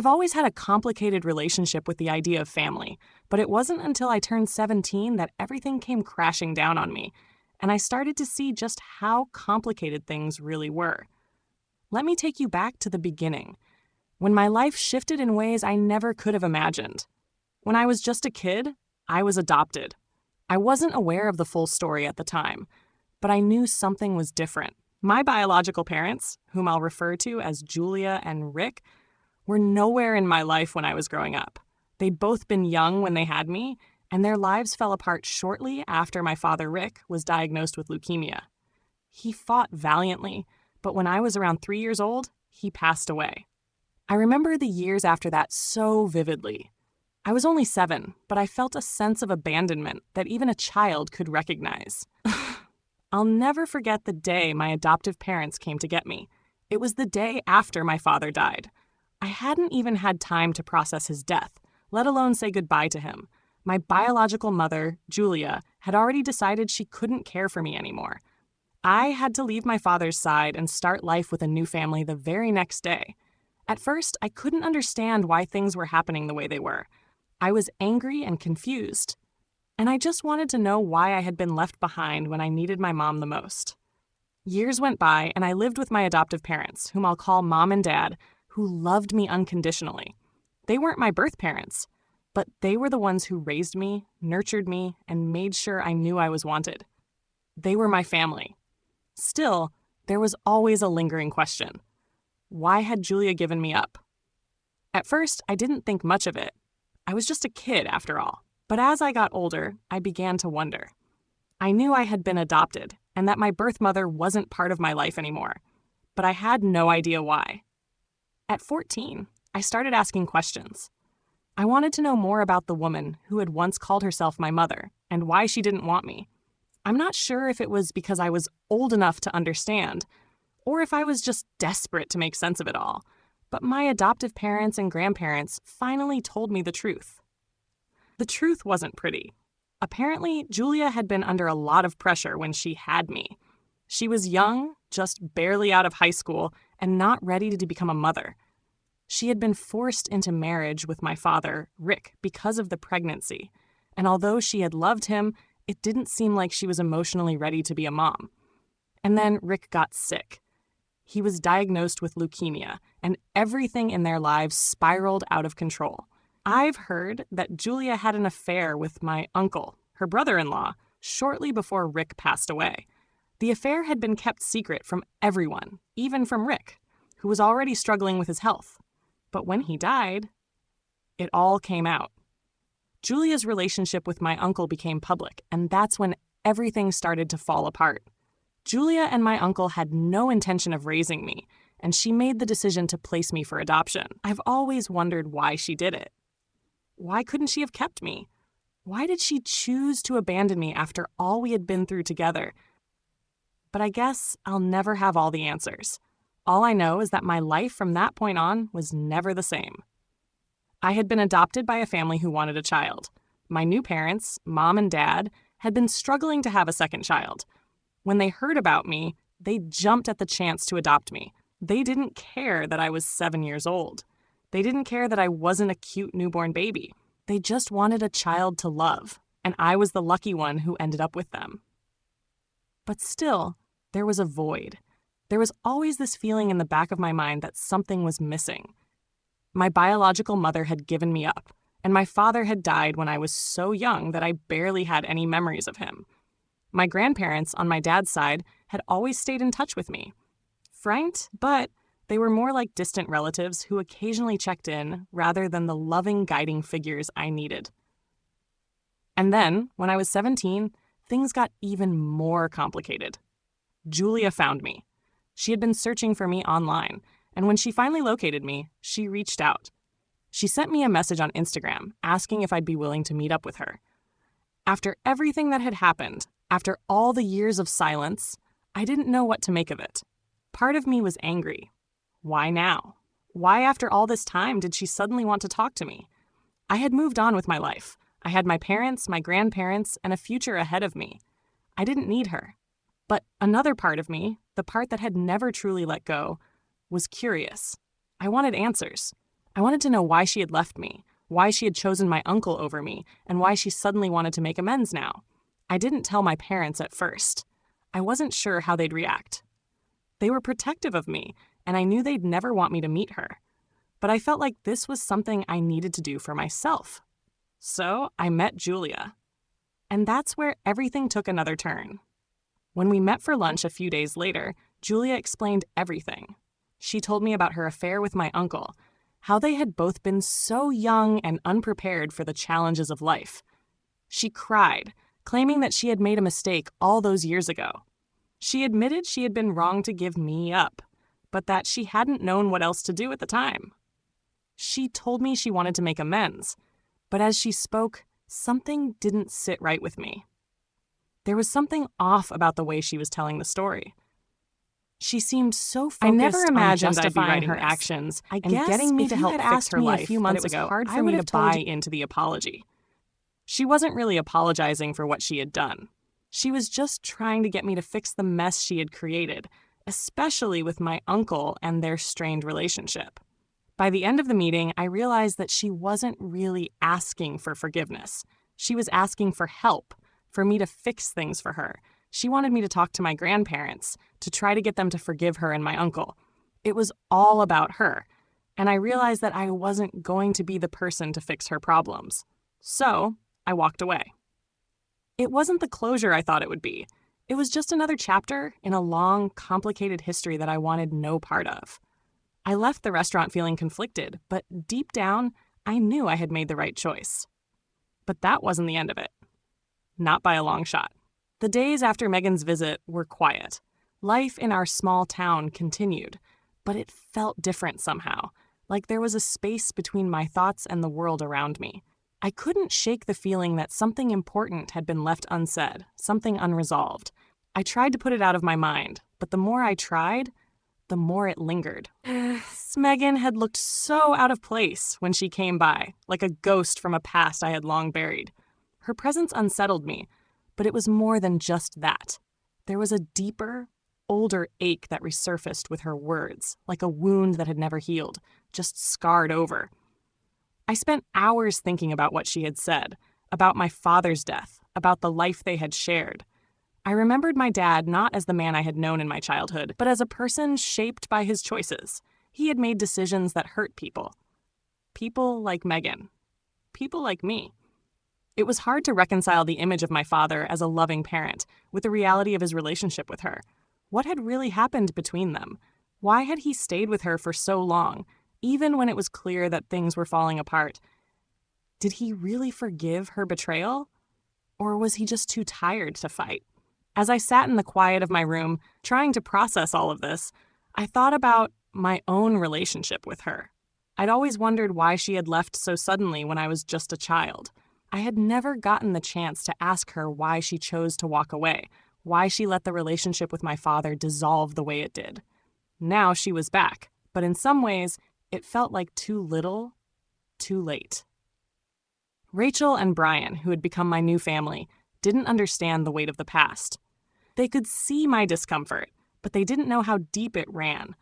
I've always had a complicated relationship with the idea of family, but it wasn't until I turned 17 that everything came crashing down on me, and I started to see just how complicated things really were. Let me take you back to the beginning, when my life shifted in ways I never could have imagined. When I was just a kid, I was adopted. I wasn't aware of the full story at the time, but I knew something was different. My biological parents, whom I'll refer to as Julia and Rick, were nowhere in my life when I was growing up. They'd both been young when they had me, and their lives fell apart shortly after my father, Rick, was diagnosed with leukemia. He fought valiantly, but when I was around 3 years old, he passed away. I remember the years after that so vividly. I was only 7, but I felt a sense of abandonment that even a child could recognize. I'll never forget the day my adoptive parents came to get me. It was the day after my father died. I hadn't even had time to process his death, let alone say goodbye to him. My biological mother, Julia, had already decided she couldn't care for me anymore. I had to leave my father's side and start life with a new family the very next day. At first, I couldn't understand why things were happening the way they were. I was angry and confused, and I just wanted to know why I had been left behind when I needed my mom the most. Years went by, and I lived with my adoptive parents, whom I'll call Mom and Dad, who loved me unconditionally. They weren't my birth parents, but they were the ones who raised me, nurtured me, and made sure I knew I was wanted. They were my family. Still, there was always a lingering question. Why had Julia given me up? At first, I didn't think much of it. I was just a kid, after all. But as I got older, I began to wonder. I knew I had been adopted, and that my birth mother wasn't part of my life anymore. But I had no idea why. At 14, I started asking questions. I wanted to know more about the woman who had once called herself my mother, and why she didn't want me. I'm not sure if it was because I was old enough to understand, or if I was just desperate to make sense of it all, but my adoptive parents and grandparents finally told me the truth. The truth wasn't pretty. Apparently, Julia had been under a lot of pressure when she had me. She was young, just barely out of high school, and not ready to become a mother. She had been forced into marriage with my father, Rick, because of the pregnancy, and although she had loved him, it didn't seem like she was emotionally ready to be a mom. And then Rick got sick. He was diagnosed with leukemia, and everything in their lives spiraled out of control. I've heard that Julia had an affair with my uncle, her brother-in-law, shortly before Rick passed away. The affair had been kept secret from everyone, even from Rick, who was already struggling with his health. But when he died, it all came out. Julia's relationship with my uncle became public, and that's when everything started to fall apart. Julia and my uncle had no intention of raising me, and she made the decision to place me for adoption. I've always wondered why she did it. Why couldn't she have kept me? Why did she choose to abandon me after all we had been through together? But I guess I'll never have all the answers. All I know is that my life from that point on was never the same. I had been adopted by a family who wanted a child. My new parents, Mom and Dad, had been struggling to have a second child. When they heard about me, they jumped at the chance to adopt me. They didn't care that I was 7 years old. They didn't care that I wasn't a cute newborn baby. They just wanted a child to love, and I was the lucky one who ended up with them. But still, there was a void. There was always this feeling in the back of my mind that something was missing. My biological mother had given me up, and my father had died when I was so young that I barely had any memories of him. My grandparents, on my dad's side, had always stayed in touch with me. Frank, but they were more like distant relatives who occasionally checked in rather than the loving, guiding figures I needed. And then, when I was 17, things got even more complicated. Julia found me. She had been searching for me online, and when she finally located me, she reached out. She sent me a message on Instagram asking if I'd be willing to meet up with her. After everything that had happened, after all the years of silence, I didn't know what to make of it. Part of me was angry. Why now? Why after all this time did she suddenly want to talk to me? I had moved on with my life. I had my parents, my grandparents, and a future ahead of me. I didn't need her. But another part of me, the part that had never truly let go, was curious. I wanted answers. I wanted to know why she had left me, why she had chosen my uncle over me, and why she suddenly wanted to make amends now. I didn't tell my parents at first. I wasn't sure how they'd react. They were protective of me, and I knew they'd never want me to meet her. But I felt like this was something I needed to do for myself. So I met Julia. And that's where everything took another turn. When we met for lunch a few days later, Julia explained everything. She told me about her affair with my uncle, how they had both been so young and unprepared for the challenges of life. She cried, claiming that she had made a mistake all those years ago. She admitted she had been wrong to give me up, but that she hadn't known what else to do at the time. She told me she wanted to make amends, but as she spoke, something didn't sit right with me. There was something off about the way she was telling the story. She seemed so focused on justifying her actions and getting me to help fix her life a few months ago. Hard for me to buy into the apology. She wasn't really apologizing for what she had done. She was just trying to get me to fix the mess she had created, especially with my uncle and their strained relationship. By the end of the meeting, I realized that she wasn't really asking for forgiveness. She was asking for help, for me to fix things for her. She wanted me to talk to my grandparents, to try to get them to forgive her and my uncle. It was all about her, and I realized that I wasn't going to be the person to fix her problems. So, I walked away. It wasn't the closure I thought it would be. It was just another chapter in a long, complicated history that I wanted no part of. I left the restaurant feeling conflicted, but deep down, I knew I had made the right choice. But that wasn't the end of it. Not by a long shot. The days after Megan's visit were quiet. Life in our small town continued, but it felt different somehow, like there was a space between my thoughts and the world around me. I couldn't shake the feeling that something important had been left unsaid, something unresolved. I tried to put it out of my mind, but the more I tried, the more it lingered. Megan had looked so out of place when she came by, like a ghost from a past I had long buried. Her presence unsettled me, but it was more than just that. There was a deeper, older ache that resurfaced with her words, like a wound that had never healed, just scarred over. I spent hours thinking about what she had said, about my father's death, about the life they had shared. I remembered my dad not as the man I had known in my childhood, but as a person shaped by his choices. He had made decisions that hurt people. People like Megan. People like me. It was hard to reconcile the image of my father as a loving parent with the reality of his relationship with her. What had really happened between them? Why had he stayed with her for so long, even when it was clear that things were falling apart? Did he really forgive her betrayal? Or was he just too tired to fight? As I sat in the quiet of my room, trying to process all of this, I thought about my own relationship with her. I'd always wondered why she had left so suddenly when I was just a child. I had never gotten the chance to ask her why she chose to walk away, why she let the relationship with my father dissolve the way it did. Now she was back, but in some ways, it felt like too little, too late. Rachel and Brian, who had become my new family, didn't understand the weight of the past. They could see my discomfort, but they didn't know how deep it ran.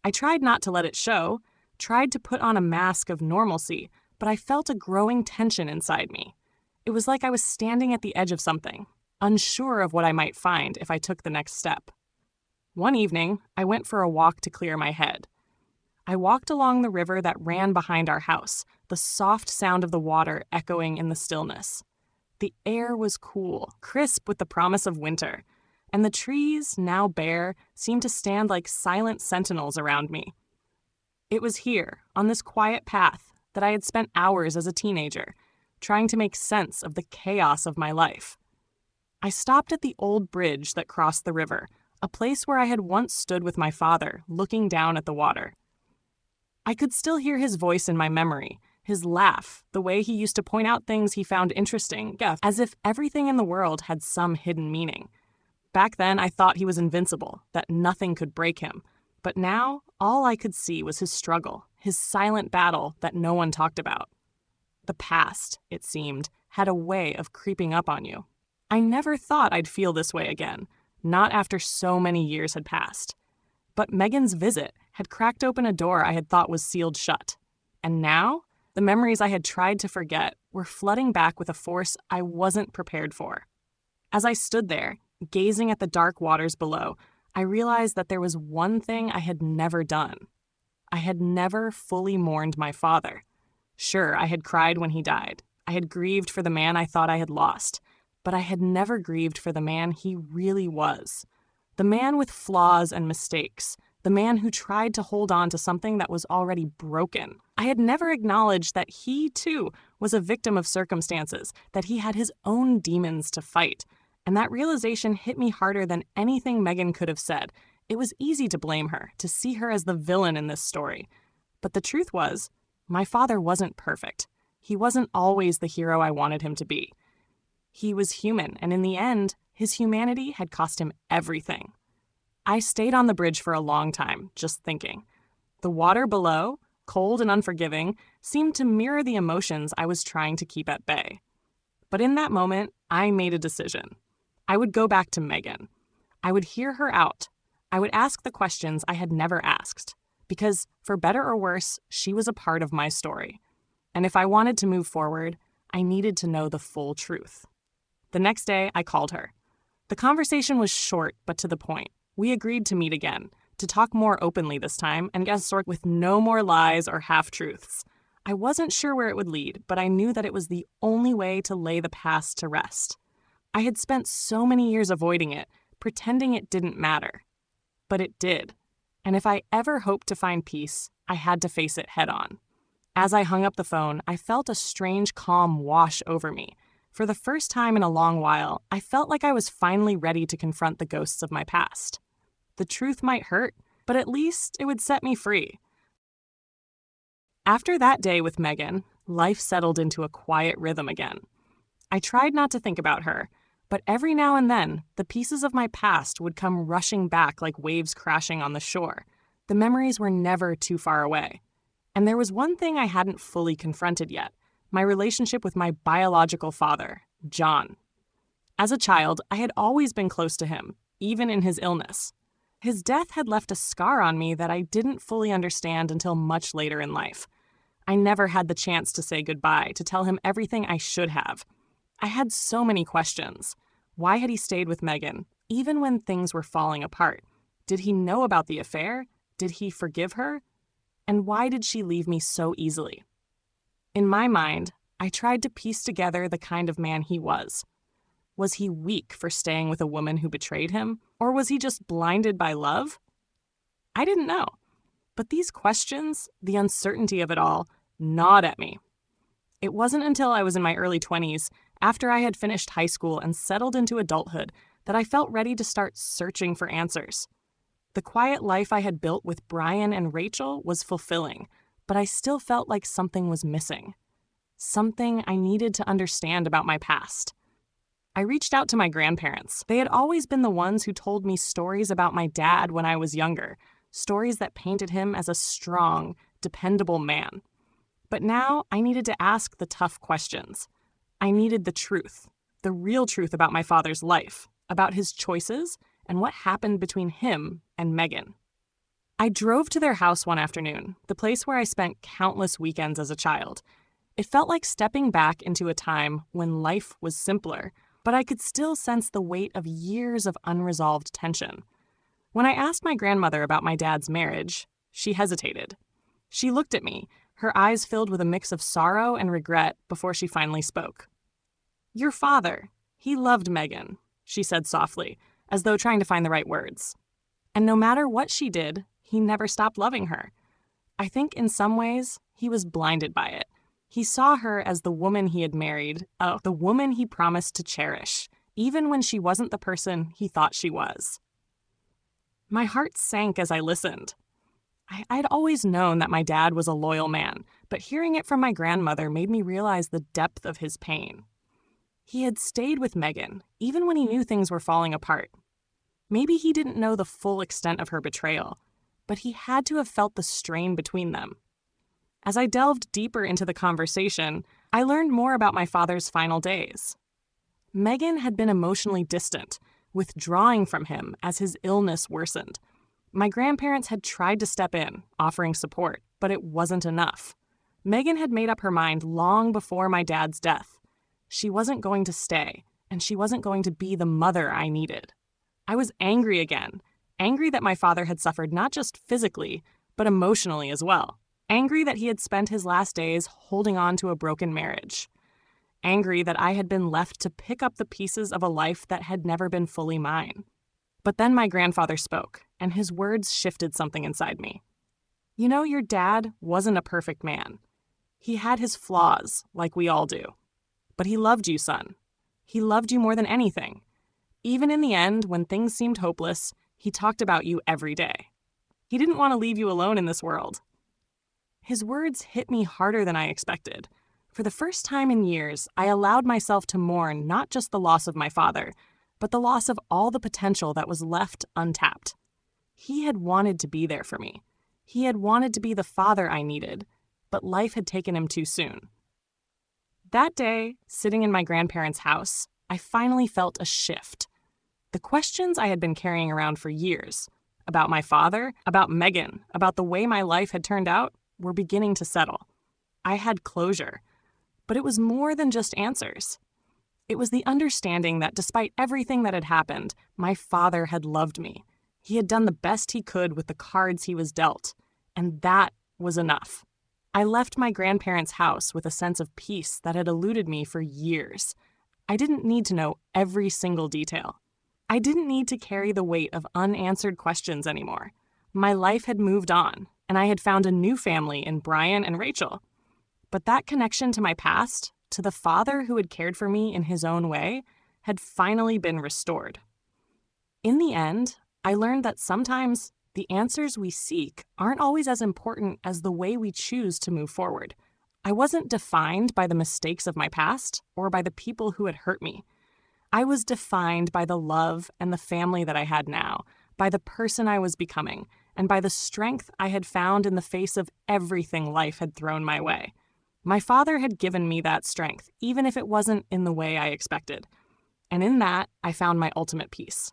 I tried not to let it show, tried to put on a mask of normalcy, but I felt a growing tension inside me. It was like I was standing at the edge of something, unsure of what I might find if I took the next step. One evening, I went for a walk to clear my head. I walked along the river that ran behind our house, the soft sound of the water echoing in the stillness. The air was cool, crisp with the promise of winter, and the trees, now bare, seemed to stand like silent sentinels around me. It was here, on this quiet path, that I had spent hours as a teenager, trying to make sense of the chaos of my life. I stopped at the old bridge that crossed the river, a place where I had once stood with my father, looking down at the water. I could still hear his voice in my memory, his laugh, the way he used to point out things he found interesting, as if everything in the world had some hidden meaning. Back then, I thought he was invincible, that nothing could break him. But now, all I could see was his struggle, his silent battle that no one talked about. The past, it seemed, had a way of creeping up on you. I never thought I'd feel this way again, not after so many years had passed. But Megan's visit had cracked open a door I had thought was sealed shut. And now, the memories I had tried to forget were flooding back with a force I wasn't prepared for. As I stood there, gazing at the dark waters below, I realized that there was one thing I had never done. I had never fully mourned my father. Sure, I had cried when he died. I had grieved for the man I thought I had lost, but I had never grieved for the man he really was. The man with flaws and mistakes. The man who tried to hold on to something that was already broken. I had never acknowledged that he, too, was a victim of circumstances, that he had his own demons to fight. And that realization hit me harder than anything Megan could have said. It was easy to blame her, to see her as the villain in this story. But the truth was, my father wasn't perfect. He wasn't always the hero I wanted him to be. He was human, and in the end, his humanity had cost him everything. I stayed on the bridge for a long time, just thinking. The water below, cold and unforgiving, seemed to mirror the emotions I was trying to keep at bay. But in that moment, I made a decision. I would go back to Megan. I would hear her out. I would ask the questions I had never asked. Because, for better or worse, she was a part of my story. And if I wanted to move forward, I needed to know the full truth. The next day, I called her. The conversation was short, but to the point. We agreed to meet again, to talk more openly this time, and with no more lies or half-truths. I wasn't sure where it would lead, but I knew that it was the only way to lay the past to rest. I had spent so many years avoiding it, pretending it didn't matter. But it did. And if I ever hoped to find peace, I had to face it head-on. As I hung up the phone, I felt a strange calm wash over me. For the first time in a long while, I felt like I was finally ready to confront the ghosts of my past. The truth might hurt, but at least it would set me free. After that day with Megan, life settled into a quiet rhythm again. I tried not to think about her, but every now and then, the pieces of my past would come rushing back like waves crashing on the shore. The memories were never too far away. And there was one thing I hadn't fully confronted yet, my relationship with my biological father, John. As a child, I had always been close to him, even in his illness. His death had left a scar on me that I didn't fully understand until much later in life. I never had the chance to say goodbye, to tell him everything I should have. I had so many questions. Why had he stayed with Megan, even when things were falling apart? Did he know about the affair? Did he forgive her? And why did she leave me so easily? In my mind, I tried to piece together the kind of man he was. Was he weak for staying with a woman who betrayed him? Or was he just blinded by love? I didn't know. But these questions, the uncertainty of it all, gnawed at me. It wasn't until I was in my early 20s, after I had finished high school and settled into adulthood, that I felt ready to start searching for answers. The quiet life I had built with Brian and Rachel was fulfilling, but I still felt like something was missing. Something I needed to understand about my past. I reached out to my grandparents. They had always been the ones who told me stories about my dad when I was younger, stories that painted him as a strong, dependable man. But now I needed to ask the tough questions. I needed the truth, the real truth about my father's life, about his choices, and what happened between him and Megan. I drove to their house one afternoon, the place where I spent countless weekends as a child. It felt like stepping back into a time when life was simpler, but I could still sense the weight of years of unresolved tension. When I asked my grandmother about my dad's marriage, she hesitated. She looked at me, her eyes filled with a mix of sorrow and regret before she finally spoke. "Your father, he loved Megan," she said softly, as though trying to find the right words. And no matter what she did, he never stopped loving her. I think in some ways, he was blinded by it. He saw her as the woman he had married, the woman he promised to cherish, even when she wasn't the person he thought she was. My heart sank as I listened. I'd always known that my dad was a loyal man, but hearing it from my grandmother made me realize the depth of his pain. He had stayed with Megan, even when he knew things were falling apart. Maybe he didn't know the full extent of her betrayal, but he had to have felt the strain between them. As I delved deeper into the conversation, I learned more about my father's final days. Megan had been emotionally distant, withdrawing from him as his illness worsened. My grandparents had tried to step in, offering support, but it wasn't enough. Megan had made up her mind long before my dad's death. She wasn't going to stay, and she wasn't going to be the mother I needed. I was angry again, angry that my father had suffered not just physically, but emotionally as well. Angry that he had spent his last days holding on to a broken marriage. Angry that I had been left to pick up the pieces of a life that had never been fully mine. But then my grandfather spoke, and his words shifted something inside me. You know, your dad wasn't a perfect man. He had his flaws, like we all do. But he loved you, son. He loved you more than anything. Even in the end, when things seemed hopeless, he talked about you every day. He didn't want to leave you alone in this world. His words hit me harder than I expected. For the first time in years, I allowed myself to mourn not just the loss of my father, but the loss of all the potential that was left untapped. He had wanted to be there for me. He had wanted to be the father I needed, but life had taken him too soon. That day, sitting in my grandparents' house, I finally felt a shift. The questions I had been carrying around for years, about my father, about Megan, about the way my life had turned out, were beginning to settle. I had closure, but it was more than just answers. It was the understanding that despite everything that had happened, my father had loved me. He had done the best he could with the cards he was dealt, and that was enough. I left my grandparents' house with a sense of peace that had eluded me for years. I didn't need to know every single detail. I didn't need to carry the weight of unanswered questions anymore. My life had moved on, and I had found a new family in Brian and Rachel. But that connection to my past, to the father who had cared for me in his own way, had finally been restored. In the end, I learned that sometimes the answers we seek aren't always as important as the way we choose to move forward. I wasn't defined by the mistakes of my past or by the people who had hurt me. I was defined by the love and the family that I had now, by the person I was becoming, and by the strength I had found in the face of everything life had thrown my way. My father had given me that strength, even if it wasn't in the way I expected. And in that, I found my ultimate peace.